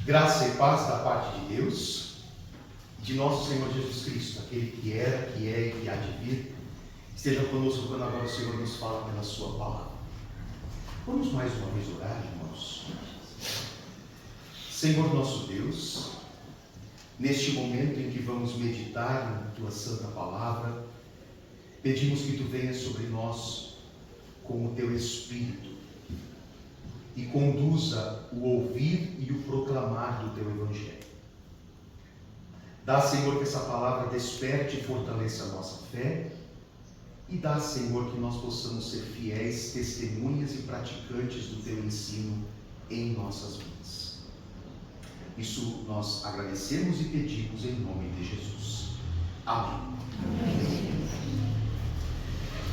Graça e paz da parte de Deus e de nosso Senhor Jesus Cristo, aquele que era, que é e que há de vir, esteja conosco quando agora o Senhor nos fala pela sua palavra. Vamos mais uma vez orar, irmãos. Senhor nosso Deus, neste momento em que vamos meditar na tua santa palavra, pedimos que tu venhas sobre nós com o teu Espírito e conduza o ouvir e o proclamar do teu Evangelho. Dá, Senhor, que essa palavra desperte e fortaleça a nossa fé, e dá, Senhor, que nós possamos ser fiéis, testemunhas e praticantes do teu ensino em nossas vidas. Isso nós agradecemos e pedimos em nome de Jesus. Amém. Amém.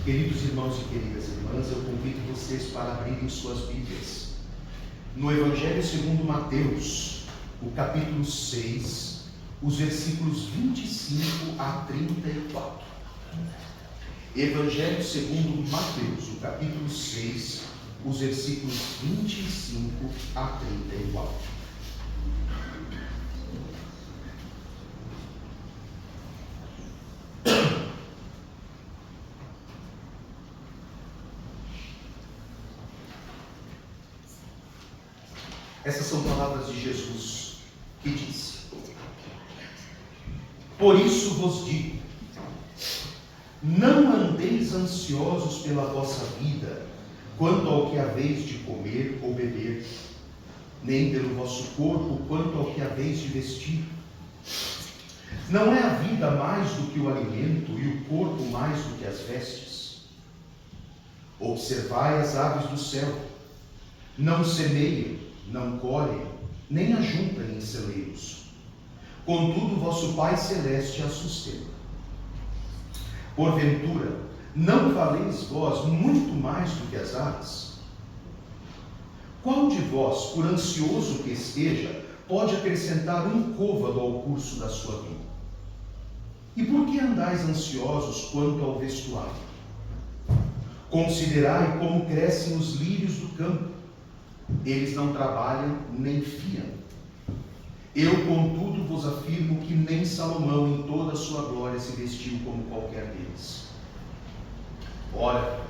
Queridos irmãos e queridas irmãs, eu convido vocês para abrirem suas Bíblias no Evangelho segundo Mateus, o capítulo 6, os versículos 25 a 34. Evangelho segundo Mateus, o capítulo 6, os versículos 25 a 34. Essas são palavras de Jesus, que disse: Por isso vos digo, não andeis ansiosos pela vossa vida, quanto ao que haveis de comer ou beber, nem pelo vosso corpo, quanto ao que haveis de vestir. Não é a vida mais do que o alimento, e o corpo mais do que as vestes? Observai as aves do céu, não semeiam, não colhem, nem ajuntam em celeiros. Contudo, vosso Pai Celeste as sustenta. Porventura, não valeis vós muito mais do que as aves? Qual de vós, por ansioso que esteja, pode acrescentar um côvado ao curso da sua vida? E por que andais ansiosos quanto ao vestuário? Considerai como crescem os lírios do campo. Eles não trabalham nem fiam. Eu, contudo, vos afirmo que nem Salomão em toda a sua glória se vestiu como qualquer deles. Ora,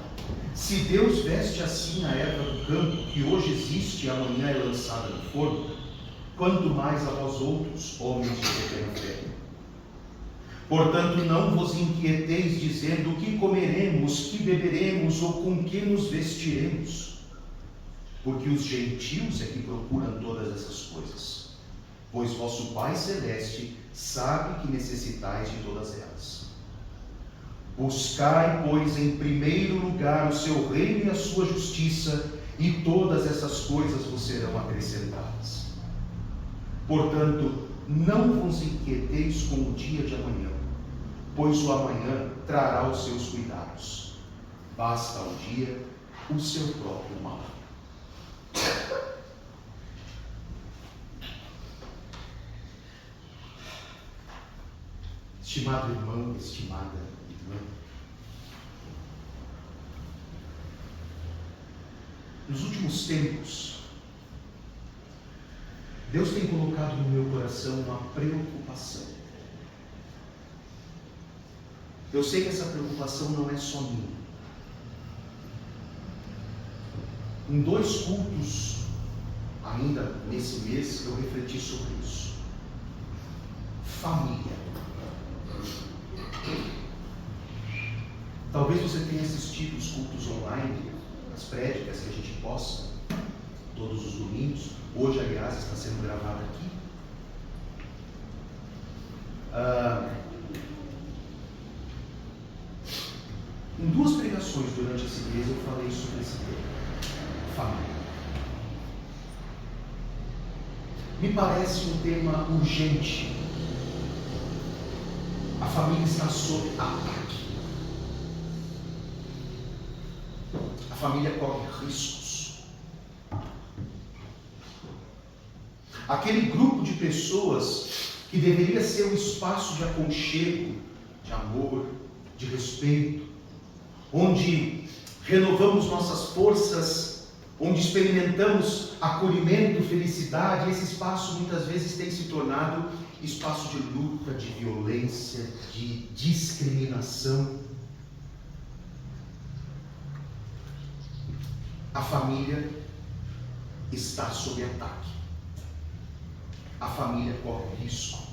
se Deus veste assim a erva do campo, que hoje existe e amanhã é lançada no forno, quanto mais a vós outros, homens de pequena fé. Portanto, não vos inquieteis dizendo: que comeremos, que beberemos ou com que nos vestiremos? Porque os gentios é que procuram todas essas coisas, pois vosso Pai Celeste sabe que necessitais de todas elas. Buscai, pois, em primeiro lugar o seu reino e a sua justiça, e todas essas coisas vos serão acrescentadas. Portanto, não vos inquieteis com o dia de amanhã, pois o amanhã trará os seus cuidados. Basta ao dia o seu próprio mal. Estimado irmão, estimada irmã, nos últimos tempos, Deus tem colocado no meu coração uma preocupação. Eu sei que essa preocupação não é só minha. Em 2 cultos, ainda nesse mês, eu refleti sobre isso. Família. Talvez você tenha assistido os cultos online, as prédicas que a gente posta todos os domingos. Hoje, aliás, está sendo gravado aqui. Em 2 pregações durante esse mês eu falei sobre esse tema. Família. Me parece um tema urgente. A família está sob ataque. A família corre riscos. Aquele grupo de pessoas que deveria ser um espaço de aconchego, de amor, de respeito, onde renovamos nossas forças, onde experimentamos acolhimento, felicidade, esse espaço muitas vezes tem se tornado espaço de luta, de violência, de discriminação. A família está sob ataque. A família corre risco.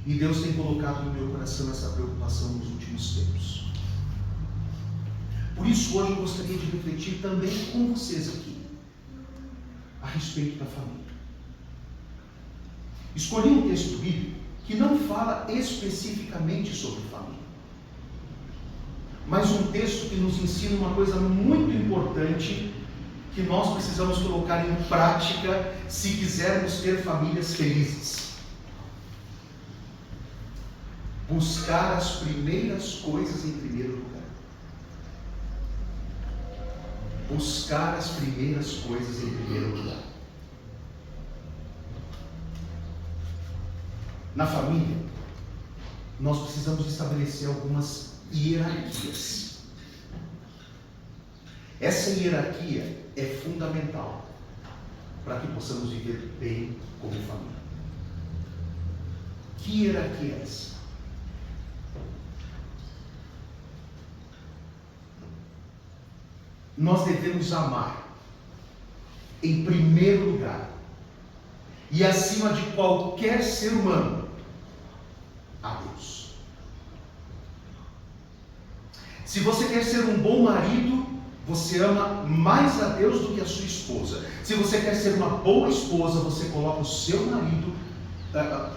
E Deus tem colocado no meu coração essa preocupação nos últimos tempos. Por isso, hoje eu gostaria de refletir também com vocês aqui a respeito da família. Escolhi um texto bíblico que não fala especificamente sobre família, mas um texto que nos ensina uma coisa muito importante que nós precisamos colocar em prática se quisermos ter famílias felizes. Buscar as primeiras coisas em primeiro lugar. Buscar as primeiras coisas em primeiro lugar. Na família, nós precisamos estabelecer algumas hierarquias. Essa hierarquia é fundamental para que possamos viver bem como família. Que hierarquia é essa? Nós devemos amar, em primeiro lugar, e acima de qualquer ser humano, a Deus. Se você quer ser um bom marido, você ama mais a Deus do que a sua esposa. Se você quer ser uma boa esposa, você coloca o seu marido,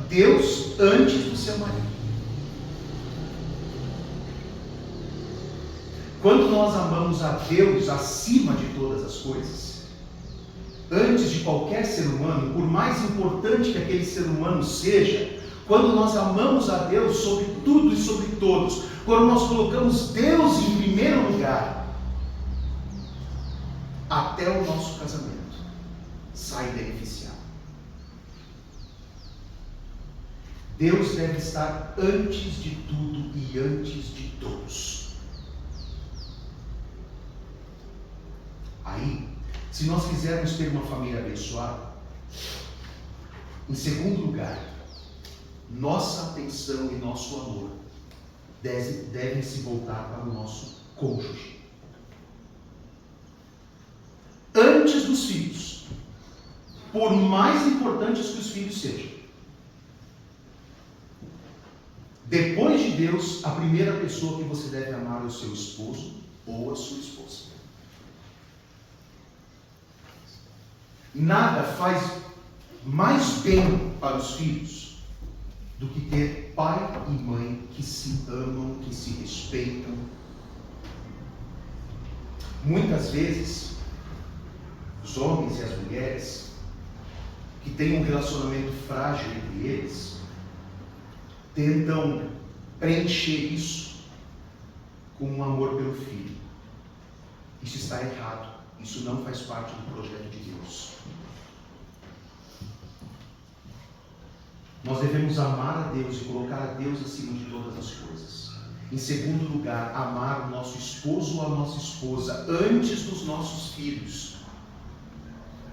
Deus, antes do seu marido. Quando nós amamos a Deus acima de todas as coisas, antes de qualquer ser humano, por mais importante que aquele ser humano seja, quando nós amamos a Deus sobre tudo e sobre todos, quando nós colocamos Deus em primeiro lugar, até o nosso casamento sai beneficiado. Deus deve estar antes de tudo e antes de todos. Aí, se nós quisermos ter uma família abençoada, em segundo lugar, nossa atenção e nosso amor devem se voltar para o nosso cônjuge. Antes dos filhos, por mais importantes que os filhos sejam. Depois de Deus, a primeira pessoa que você deve amar é o seu esposo ou a sua esposa. Nada faz mais bem para os filhos do que ter pai e mãe que se amam, que se respeitam. Muitas vezes, os homens e as mulheres que têm um relacionamento frágil entre eles tentam preencher isso com um amor pelo filho. Isso está errado. Isso não faz parte do projeto de Deus. Nós devemos amar a Deus e colocar a Deus acima de todas as coisas. Em segundo lugar, amar o nosso esposo ou a nossa esposa antes dos nossos filhos.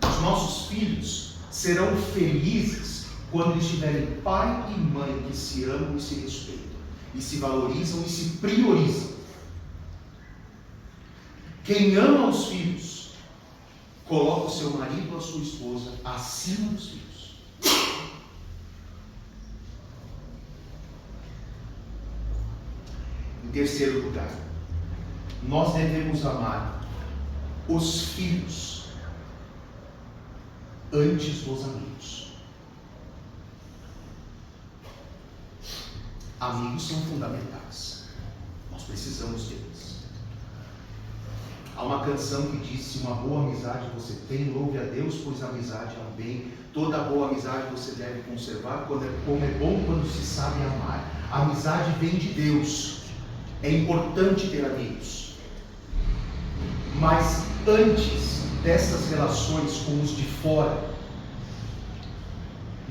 Os nossos filhos serão felizes quando eles tiverem pai e mãe que se amam e se respeitam, e se valorizam e se priorizam. Quem ama os filhos coloca o seu marido ou a sua esposa acima dos filhos. Em terceiro lugar, nós devemos amar os filhos antes dos amigos. Amigos são fundamentais. Nós precisamos deles. Há uma canção que diz: se uma boa amizade você tem, louve a Deus, pois a amizade é um bem. Toda boa amizade você deve conservar, como é bom quando se sabe amar. A amizade vem de Deus. É importante ter amigos. Mas antes dessas relações com os de fora,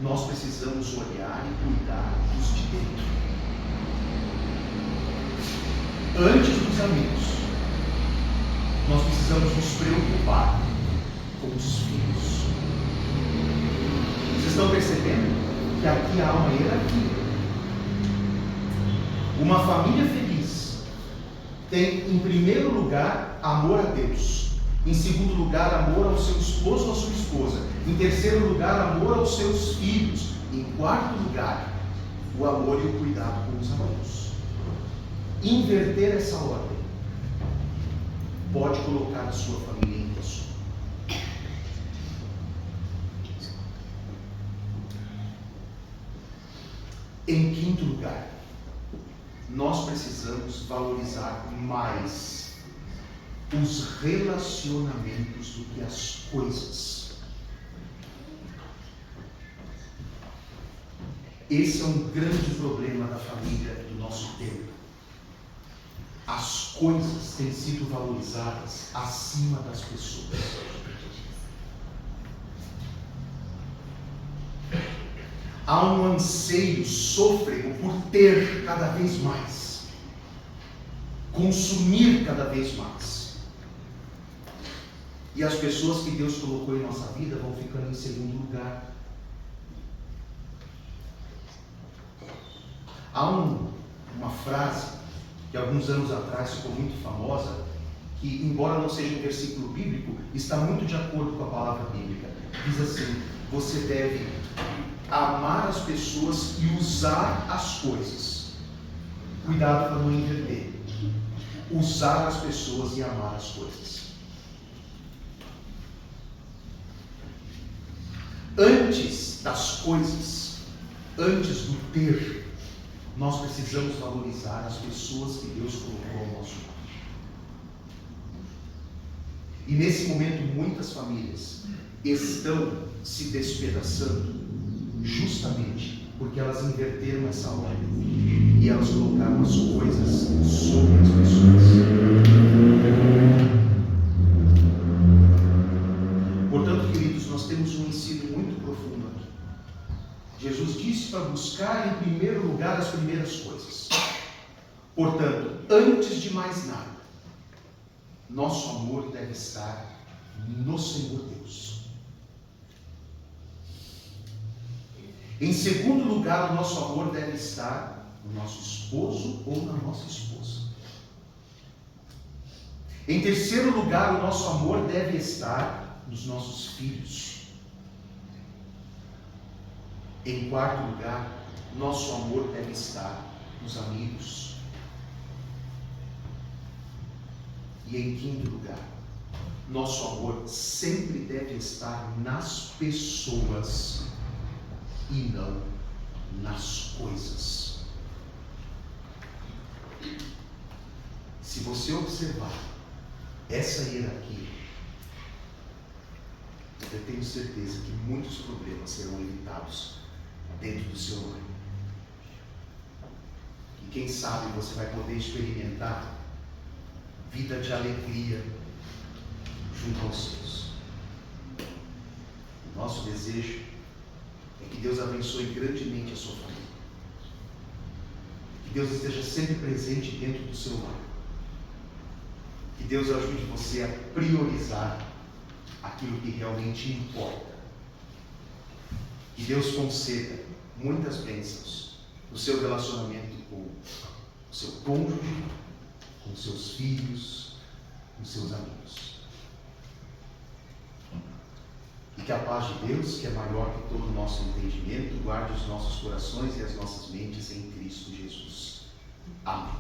nós precisamos olhar e cuidar dos de dentro. Antes dos amigos, nós precisamos nos preocupar com os filhos. Vocês estão percebendo que aqui há uma hierarquia. Uma família feliz tem, em primeiro lugar, amor a Deus. Em segundo lugar, amor ao seu esposo ou à sua esposa. Em terceiro lugar, amor aos seus filhos. Em quarto lugar, o amor e o cuidado com os amigos. Inverter essa ordem pode colocar a sua família em risco. Em quinto lugar, nós precisamos valorizar mais os relacionamentos do que as coisas. Esse é um grande problema da família do nosso tempo. As coisas têm sido valorizadas acima das pessoas. Há um anseio sôfrego por ter cada vez mais, consumir cada vez mais. E as pessoas que Deus colocou em nossa vida vão ficando em segundo lugar. Há uma frase que alguns anos atrás ficou muito famosa, que, embora não seja um versículo bíblico, está muito de acordo com a palavra bíblica. Diz assim: você deve amar as pessoas e usar as coisas. Cuidado para não inverter. Usar as pessoas e amar as coisas. Antes das coisas, antes do ter, nós precisamos valorizar as pessoas que Deus colocou ao nosso lado. E nesse momento, muitas famílias estão se despedaçando justamente porque elas inverteram essa ordem e elas colocaram as coisas sobre as pessoas. Portanto, queridos, nós temos um ensino muito profundo aqui. Jesus disse para buscar em primeiro lugar as primeiras coisas. Portanto, antes de mais nada, nosso amor deve estar no Senhor Deus. Em segundo lugar, o nosso amor deve estar no nosso esposo ou na nossa esposa. Em terceiro lugar, o nosso amor deve estar nos nossos filhos. Em quarto lugar, nosso amor deve estar nos amigos. E em quinto lugar, nosso amor sempre deve estar nas pessoas e não nas coisas. Se você observar essa hierarquia, eu tenho certeza que muitos problemas serão evitados dentro do seu lar. E quem sabe você vai poder experimentar vida de alegria junto aos seus. O nosso desejo é que Deus abençoe grandemente a sua família. Que Deus esteja sempre presente dentro do seu lar. Que Deus ajude você a priorizar aquilo que realmente importa. Que Deus conceda muitas bênçãos no seu relacionamento com o seu cônjuge, com os seus filhos, com os seus amigos. E que a paz de Deus, que é maior que todo o nosso entendimento, guarde os nossos corações e as nossas mentes em Cristo Jesus. Amém.